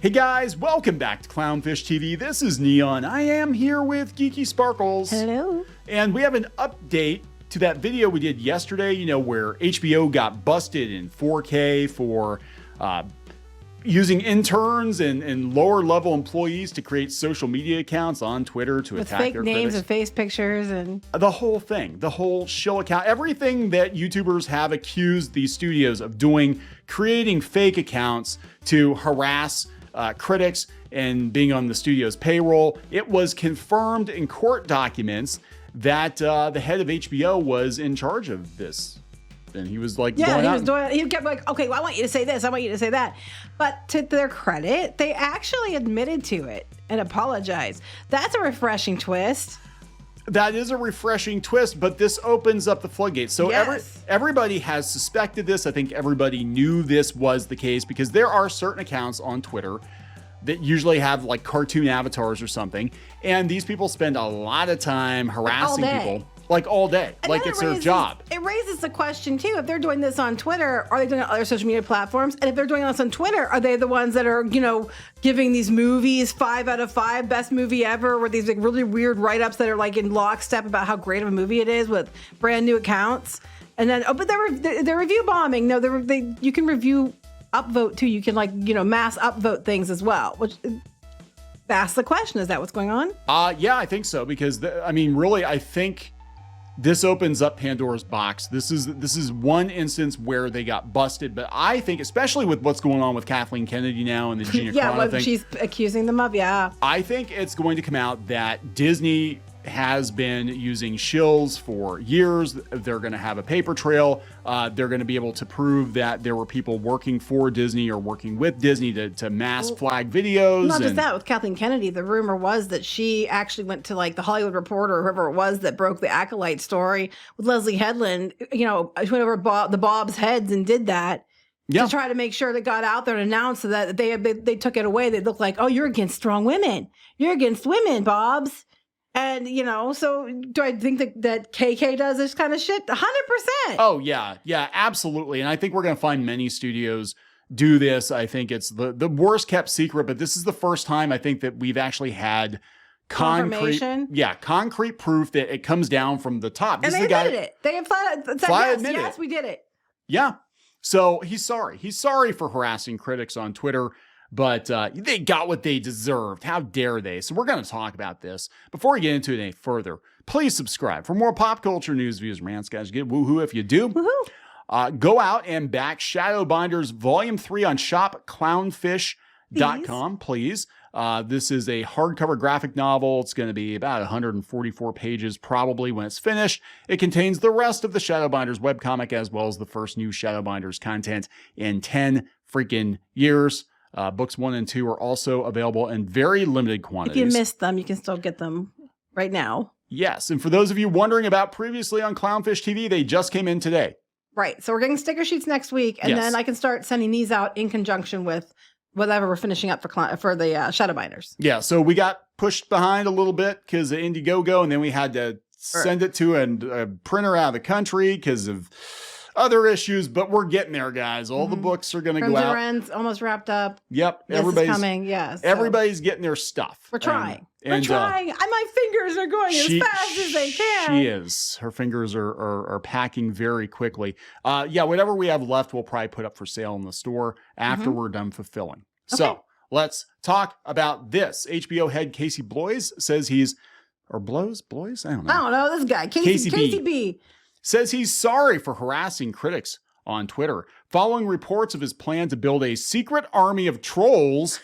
Hey guys, welcome back to Clownfish TV. This is Kneon. I am here with Geeky Sparkles. Hello. And we have an update to that video we did yesterday, where HBO got busted in 4K for using interns and lower level employees to create social media accounts on Twitter to attack fake their names critics. and face pictures and The whole thing, the whole shill account, everything that YouTubers have accused these studios of doing, creating fake accounts to harass critics and being on the studio's payroll. It was confirmed in court documents that the head of HBO was in charge of this. And he was like, he kept like, okay, well, I want you to say this, I want you to say that. But to their credit, they actually admitted to it and apologized. That's a refreshing twist. That is a refreshing twist, but this opens up the floodgates. So Yes. everybody has suspected this. I think everybody knew this was the case because there are certain accounts on Twitter that usually have like cartoon avatars or something. And these people spend a lot of time harassing people like all day, And like then it's their job. It raises the question too, if they're doing this on Twitter, are they doing it on other social media platforms? And if they're doing this on Twitter, are they the ones that are, giving these movies 5 out of 5, best movie ever, or these like really weird write-ups that are like in lockstep about how great of a movie it is with brand new accounts? And then, but they're review bombing. No, you can review upvote too. You can mass upvote things as well, which that's the question. Is that what's going on? Yeah, I think so. Because really, I think this opens up Pandora's box. This is one instance where they got busted, but I think, especially with what's going on with Kathleen Kennedy now and the Gina Carano thing, she's accusing them of, I think it's going to come out that Disney has been using shills for years. They're going to have a paper trail. They're going to be able to prove that there were people working for Disney or working with Disney to mass flag videos. Not just that, with Kathleen Kennedy, the rumor was that she actually went to like the Hollywood Reporter or whoever it was that broke the Acolyte story with Leslie Headland, she went over the Bob's heads and did that. Yeah. To try to make sure that got out there and announced that they took it away. They looked like, oh, you're against strong women. You're against women, Bob's. And, so do I think that KK does this kind of shit? 100%. Oh, yeah. Yeah, absolutely. And I think we're going to find many studios do this. I think it's the worst kept secret, but this is the first time I think that we've actually had concrete proof that it comes down from the top. And they admitted it. They have flat admitted yes, we did it. Yeah. So he's sorry. He's sorry for harassing critics on Twitter. But they got what they deserved. How dare they? So we're going to talk about this. Before we get into it any further, please subscribe for more pop culture news, views, rants, guys. Get woohoo if you do. Woohoo. Go out and back Shadowbinders Volume 3 on shopclownfish.com, please. This is a hardcover graphic novel. It's going to be about 144 pages probably when it's finished. It contains the rest of the Shadowbinders webcomic as well as the first new Shadowbinders content in 10 freaking years. Books 1 and 2 are also available in very limited quantities. If you missed them, you can still get them right now. Yes. And for those of you wondering about previously on Clownfish TV, they just came in today. Right. So we're getting sticker sheets next week. And then I can start sending these out in conjunction with whatever we're finishing up for the Shadowbinders. Yeah. So we got pushed behind a little bit because of Indiegogo. And then we had to send it to a printer out of the country because of other issues, but we're getting there, guys. All the books are going to go out. Friends almost wrapped up. Yep. Everybody's coming. Yes. So everybody's getting their stuff. We're trying. We're trying. My fingers are going as fast as they can. She is. Her fingers are packing very quickly. Whatever we have left, we'll probably put up for sale in the store after we're done fulfilling. Okay. So let's talk about this. HBO head Casey Bloys says Bloys? I don't know. This guy, Casey B. Says he's sorry for harassing critics on Twitter, following reports of his plan to build a secret army of trolls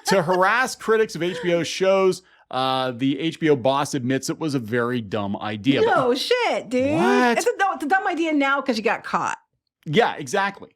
to harass critics of HBO shows. The HBO boss admits it was a very dumb idea. No shit, dude. What? It's a dumb idea now because you got caught. Yeah, exactly.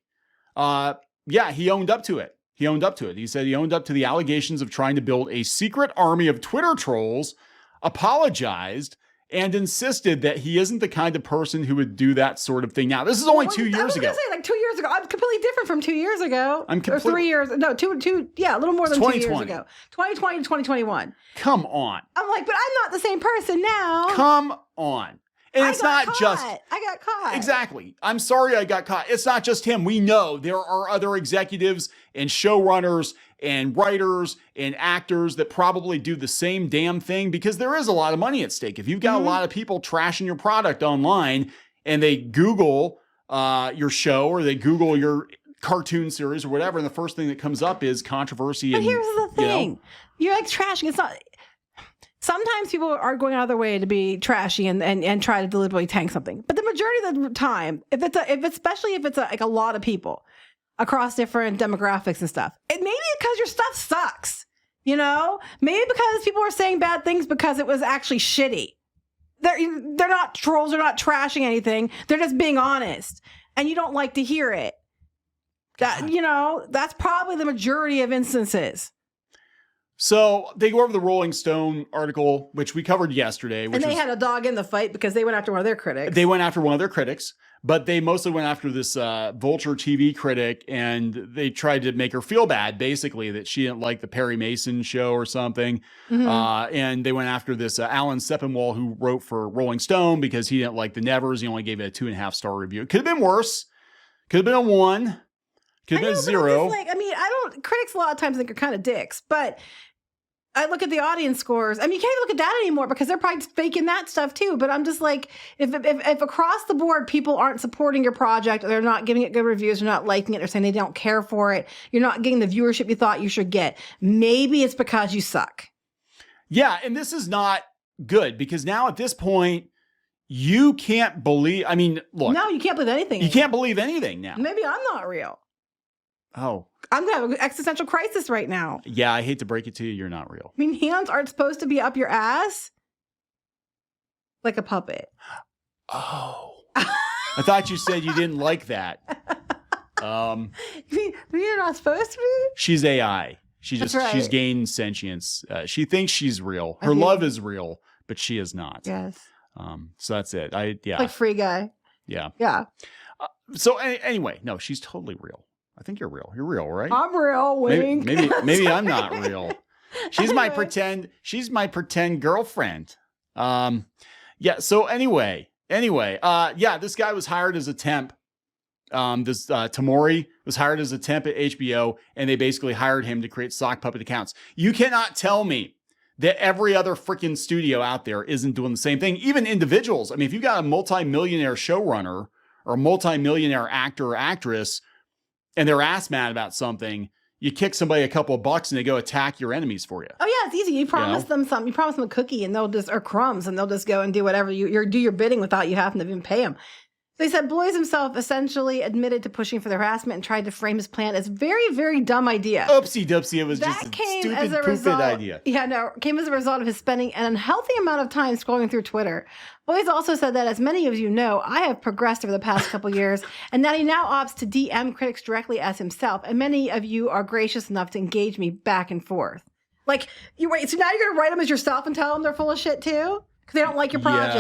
He owned up to it. He said he owned up to the allegations of trying to build a secret army of Twitter trolls, apologized, and insisted that he isn't the kind of person who would do that sort of thing. Now, this is only 2 years ago. I was going to say, 2 years ago. I'm completely different from 2 years ago. Or 3 years. No, a little more than 2 years ago. 2020 to 2021. Come on. I'm like, but I'm not the same person now. Come on. And it's not just... I got caught. Exactly. I'm sorry I got caught. It's not just him. We know there are other executives and showrunners and writers and actors that probably do the same damn thing because there is a lot of money at stake. If you've got a lot of people trashing your product online and they Google your show or they Google your cartoon series or whatever, and the first thing that comes up is controversy. But here's the thing. You're like trashing. It's not... Sometimes people are going out of their way to be trashy and try to deliberately tank something. But the majority of the time, especially if it's like a lot of people across different demographics and stuff, it maybe because your stuff sucks, you know? Maybe because people are saying bad things because it was actually shitty. They're not trolls, they're not trashing anything. They're just being honest. And you don't like to hear it. That, you know, that's probably the majority of instances. So they go over the Rolling Stone article, which we covered yesterday. And they had a dog in the fight because they went after one of their critics. They went after one of their critics, but they mostly went after this Vulture TV critic, and they tried to make her feel bad, basically, that she didn't like the Perry Mason show or something. And they went after this Alan Sepinwall, who wrote for Rolling Stone, because he didn't like the Nevers. He only gave it a 2.5-star review. It could have been worse. Could have been a 1. Could have been a 0. Critics a lot of times think are kind of dicks, but I look at the audience scores. I mean, you can't even look at that anymore because they're probably faking that stuff too. But I'm just like, if across the board people aren't supporting your project, or they're not giving it good reviews, they're not liking it, or saying they don't care for it, you're not getting the viewership you thought you should get. Maybe it's because you suck. Yeah, and this is not good because now at this point, you can't believe. I mean, look. No, you can't believe anything. You can't believe anything now. Maybe I'm not real. Oh. I'm going to have an existential crisis right now. Yeah, I hate to break it to you. You're not real. I mean, hands aren't supposed to be up your ass like a puppet. Oh. I thought you said you didn't like that. You're not supposed to be? She's AI. She's gained sentience. She thinks she's real. Her love is real, but she is not. Yes. So that's it. Like Free Guy. Yeah. Yeah. So anyway, no, she's totally real. I think you're real. You're real, right? I'm real. Wink. Maybe I'm not real. She's my pretend girlfriend. Yeah. So anyway, this guy was hired as a temp. This Tamori was hired as a temp at HBO, and they basically hired him to create sock puppet accounts. You cannot tell me that every other freaking studio out there isn't doing the same thing. Even individuals. I mean, if you've got a multi-millionaire showrunner or a multi-millionaire actor or actress, and they're ass mad about something, you kick somebody a couple of bucks and they go attack your enemies for you. Oh yeah, it's easy. You promise them something. You promise them a cookie, and or crumbs, and they'll just go and do whatever do your bidding without you having to even pay them. They said Bloys himself essentially admitted to pushing for the harassment and tried to frame his plan as very, very dumb idea. Oopsie doopsie, it was just a stupid, pooped idea. Yeah, no, it came as a result of his spending an unhealthy amount of time scrolling through Twitter. Bloys also said that, as many of you know, I have progressed over the past couple years, and that he now opts to DM critics directly as himself, and many of you are gracious enough to engage me back and forth. Like, so now you're going to write them as yourself and tell them they're full of shit too? Because they don't like your projects.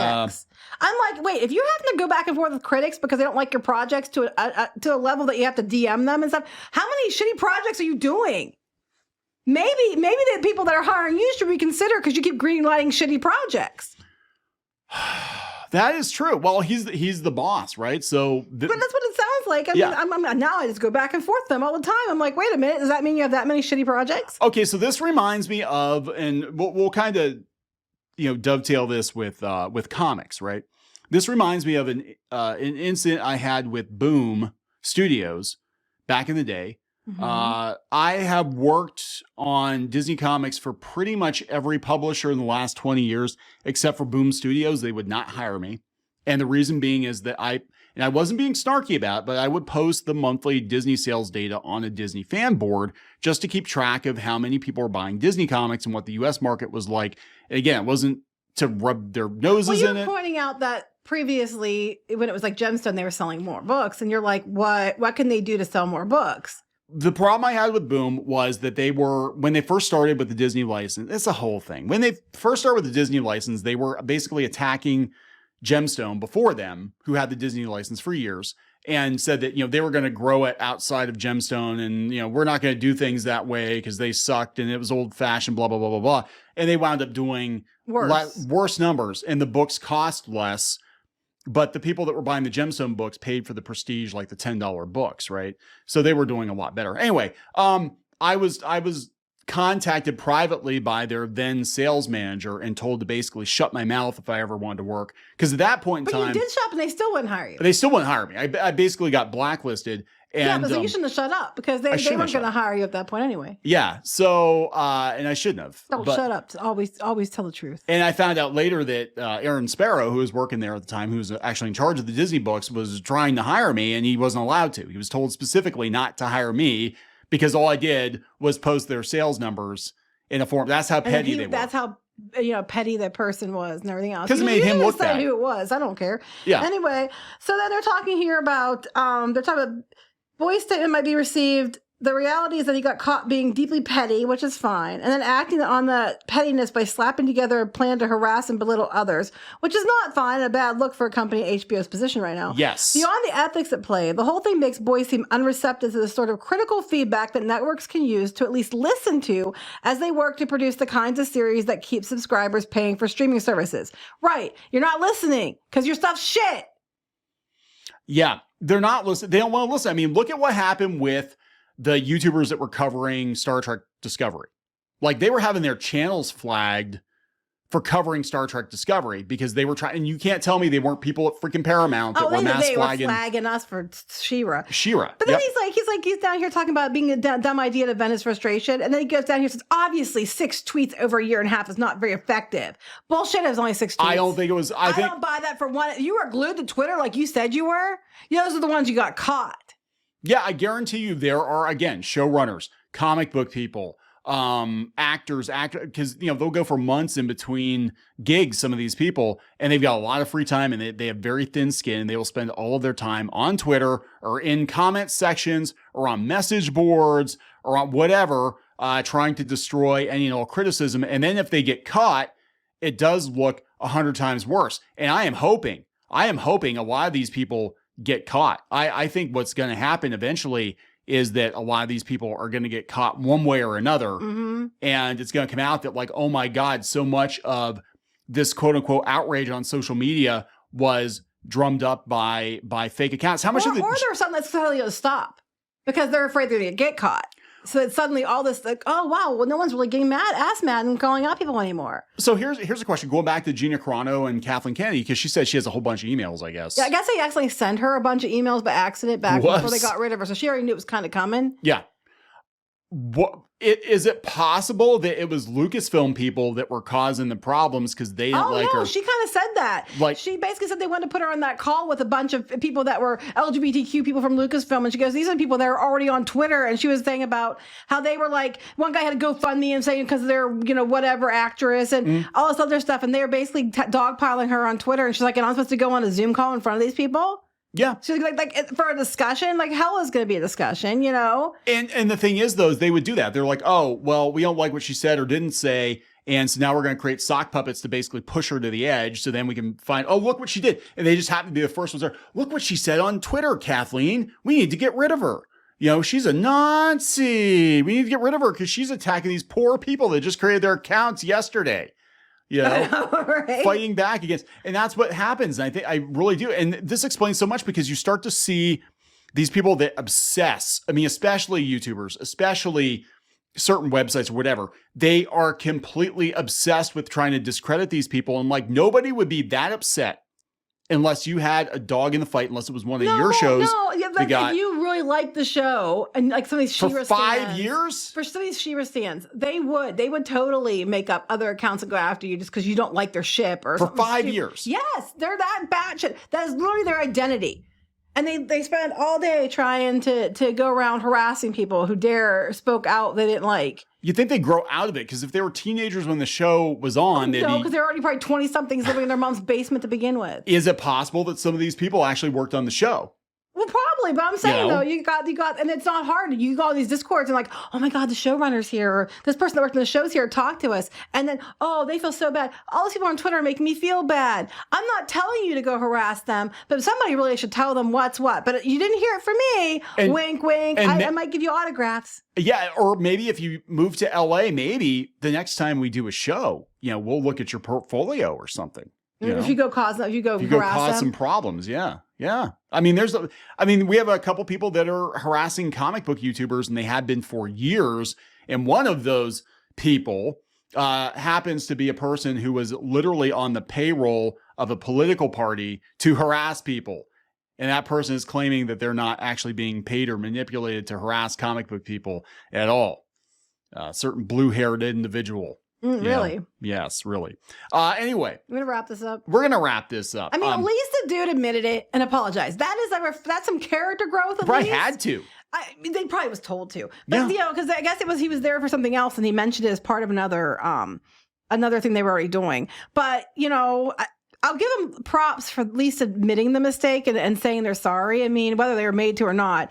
Yeah. I'm like, wait, if you happen to go back and forth with critics because they don't like your projects to a level that you have to DM them and stuff, how many shitty projects are you doing? Maybe the people that are hiring you should reconsider because you keep greenlighting shitty projects. That is true. Well, he's the boss, right? So, but that's what it sounds like. I mean, now I just go back and forth with them all the time. I'm like, wait a minute, does that mean you have that many shitty projects? Okay, so this reminds me of, and we'll kind of, dovetail this with comics, right? This reminds me of an incident I had with Boom Studios back in the day. Mm-hmm. I have worked on Disney Comics for pretty much every publisher in the last 20 years, except for Boom Studios. They would not hire me. And the reason being is that I wasn't being snarky about it, but I would post the monthly Disney sales data on a Disney fan board just to keep track of how many people were buying Disney Comics and what the US market was like. And again, it wasn't to rub their noses in it. You were pointing out that previously, when it was like Gemstone, they were selling more books. And you're like, what can they do to sell more books? The problem I had with Boom was that when they first started with the Disney license, it's a whole thing. When they first started with the Disney license, they were basically attacking Gemstone before them, who had the Disney license for years, and said that, they were going to grow it outside of Gemstone, and, we're not going to do things that way because they sucked and it was old fashioned, blah, blah, blah, blah, blah. And they wound up doing worse numbers, and the books cost less. But the people that were buying the gemstone books paid for the prestige, like the $10 books, right? So they were doing a lot better. Anyway, I was contacted privately by their then sales manager and told to basically shut my mouth if I ever wanted to work. Because at that point in time, you did shop and they still wouldn't hire you. They still wouldn't hire me. I basically got blacklisted. And, but you shouldn't have shut up because they weren't going to hire you at that point anyway. Yeah. So, and I shouldn't have. Shut up. Always tell the truth. And I found out later that Aaron Sparrow, who was working there at the time, who was actually in charge of the Disney books, was trying to hire me, and he wasn't allowed to. He was told specifically not to hire me because all I did was post their sales numbers in a form. That's how petty they were. That's how petty that person was and everything else. Because it made him look bad. Who it was? I don't care. Yeah. Anyway, so then they're talking here about they're talking about Boy's statement might be received. The reality is that he got caught being deeply petty, which is fine, and then acting on the pettiness by slapping together a plan to harass and belittle others, which is not fine, a bad look for a company in HBO's position right now. Yes. Beyond the ethics at play, the whole thing makes Boy seem unreceptive to the sort of critical feedback that networks can use to at least listen to as they work to produce the kinds of series that keep subscribers paying for streaming services. Right. You're not listening because your stuff's shit. Yeah. They're not listening. They don't want to listen. I mean, look at what happened with the YouTubers that were covering Star Trek Discovery. Like, they were having their channels flagged for covering Star Trek Discovery because they were trying, and you can't tell me they weren't people at freaking Paramount that were mass flagging. They were flagging us for She-Ra. But then he's down here talking about being a dumb idea to vent his frustration, and then he goes down here and says, obviously 6 tweets over a year and a half is not very effective. Bullshit, it was only 6 tweets. I don't think it was. I don't buy that for one. You were glued to Twitter like you said you were. Those are the ones you got caught. Yeah, I guarantee you there are, again, showrunners, comic book people, actors, because they'll go for months in between gigs, some of these people, and they've got a lot of free time, and they have very thin skin, and they will spend all of their time on Twitter or in comment sections or on message boards or on whatever, trying to destroy any and all criticism. And then if they get caught, it does look 100 times worse. And I am hoping a lot of these people get caught. I think what's going to happen eventually is that a lot of these people are going to get caught one way or another. Mm-hmm. And it's going to come out that, like, oh my God, so much of this quote unquote outrage on social media was drummed up by fake accounts. How much of or there's something that's telling you to stop because they're afraid they're going to get caught. So it's suddenly all this, like, oh, wow, well, no one's really getting ass mad and calling out people anymore. So here's a question. Going back to Gina Carano and Kathleen Kennedy, because she said she has a whole bunch of emails, I guess. Yeah, I guess they accidentally sent her a bunch of emails by accident back before they got rid of her. So she already knew it was kind of coming. Yeah. Is it possible that it was Lucasfilm people that were causing the problems because they didn't like her? She kind of said that. Like, she basically said they wanted to put her on that call with a bunch of people that were LGBTQ people from Lucasfilm, and she goes, these are the people that are already on Twitter, and she was saying about how they were like, one guy had to GoFundMe and saying because they're whatever actress and all this other stuff, and they were basically dogpiling her on Twitter, and she's like, and I'm supposed to go on a Zoom call in front of these people? Yeah. So like for a discussion, like hell is going to be a discussion, And the thing is, though, is they would do that. They're like, oh, well, we don't like what she said or didn't say. And so now we're going to create sock puppets to basically push her to the edge. So then we can find, oh, look what she did. And they just happen to be the first ones there. Look what she said on Twitter, Kathleen. We need to get rid of her. She's a Nazi. We need to get rid of her because she's attacking these poor people that just created their accounts yesterday. Right? Fighting back against, and that's what happens. And I really do. And this explains so much because you start to see these people that obsess. I mean, especially YouTubers, especially certain websites or whatever. They are completely obsessed with trying to discredit these people. And like, nobody would be that upset unless you had a dog in the fight, unless it was one of your shows. No, like if you really like the show and like some of these She-Ra for 5 years, for some of these She-Ra stands, they would totally make up other accounts and go after you just because you don't like their ship or for 5 years. Yes, they're that batshit. That is literally their identity. And they spend all day trying to go around harassing people who spoke out they didn't like. You'd think they'd grow out of it, because if they were teenagers when the show was on, no, because they're already probably 20-somethings living in their mom's basement to begin with. Is it possible that some of these people actually worked on the show? Well, probably, but I'm saying though, you got, and it's not hard. You go all these discords and like, oh my God, the showrunner's here, or this person that worked on the show's here, talk to us, and then they feel so bad. All these people on Twitter are making me feel bad. I'm not telling you to go harass them, but somebody really should tell them what's what. But you didn't hear it from me. And, wink, wink. I might give you autographs. Yeah, or maybe if you move to LA, maybe the next time we do a show, we'll look at your portfolio or something. If you go cause cause some problems, yeah. I mean, we have a couple people that are harassing comic book YouTubers, and they have been for years. And one of those people happens to be a person who was literally on the payroll of a political party to harass people. And that person is claiming that they're not actually being paid or manipulated to harass comic book people at all. Certain blue-haired individual. Really? Yes, really. Anyway. We're going to wrap this up. We're going to wrap this up. I mean, at least the dude admitted it and apologized. That's some character growth. Probably had to. They probably was told to. But, because I guess he was there for something else and he mentioned it as part of another thing they were already doing. But, I'll give them props for at least admitting the mistake and saying they're sorry. I mean, whether they were made to or not,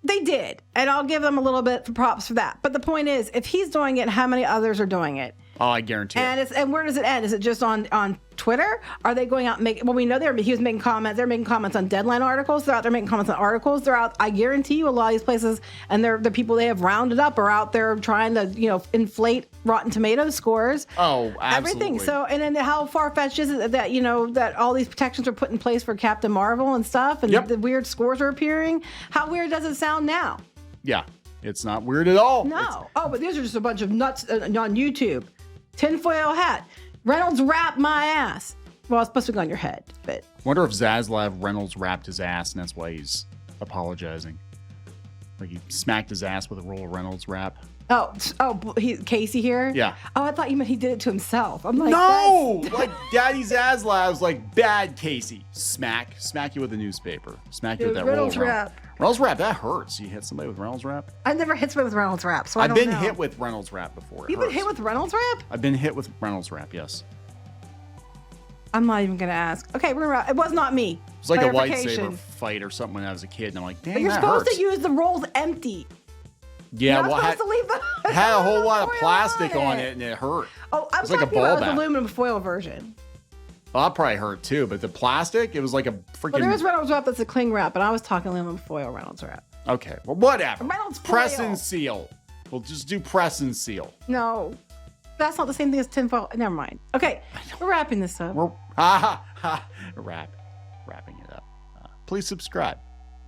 they did. And I'll give them a little bit of props for that. But the point is, if he's doing it, how many others are doing it? Oh, I guarantee it. And where does it end? Is it just on Twitter? Are they going out and making... Well, we know he was making comments. They're making comments on Deadline articles. They're out there making comments on articles. They're out... I guarantee you a lot of these places and the people they have rounded up are out there trying to, inflate Rotten Tomatoes scores. Oh, absolutely. Everything. So, and then how far-fetched is it that, that all these protections are put in place for Captain Marvel and stuff and the weird scores are appearing? How weird does it sound now? Yeah. It's not weird at all. No. But these are just a bunch of nuts on YouTube. Tinfoil hat. Reynolds wrapped my ass. Well, it's supposed to go on your head, but... Wonder if Zaslav Reynolds wrapped his ass and that's why he's apologizing. Like he smacked his ass with a roll of Reynolds wrap. Casey here? Yeah. Oh, I thought you meant he did it to himself. I'm like, no! Like Daddy Zaslav's like bad Casey. Smack you with a newspaper. Smack you with that Reynolds roll of wrap. Reynolds wrap, that hurts. You hit somebody with Reynolds wrap? I never hit somebody with Reynolds wrap, so I don't know. I've been hit with Reynolds wrap before. You've been hit with Reynolds wrap? I've been hit with Reynolds wrap, yes. I'm not even going to ask. Okay, we're gonna. It was not me. It was like a lightsaber fight or something when I was a kid, and I'm like, dang, you're that supposed hurts. to use the rolls empty. Yeah, well, it had a whole lot of plastic on it, and it hurt. Oh, I'm talking talking about the aluminum foil version. Well, that probably hurt too, but the plastic, it was like a freaking... Well, there is Reynolds wrap that's a cling wrap, but I was talking aluminum foil Reynolds wrap. Okay, well, whatever. Reynolds press foil. and seal. We'll just do press and seal. No, that's not the same thing as tinfoil. Never mind. Okay, we're wrapping this up. We're wrapping it up. Please subscribe.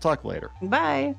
Talk later. Bye.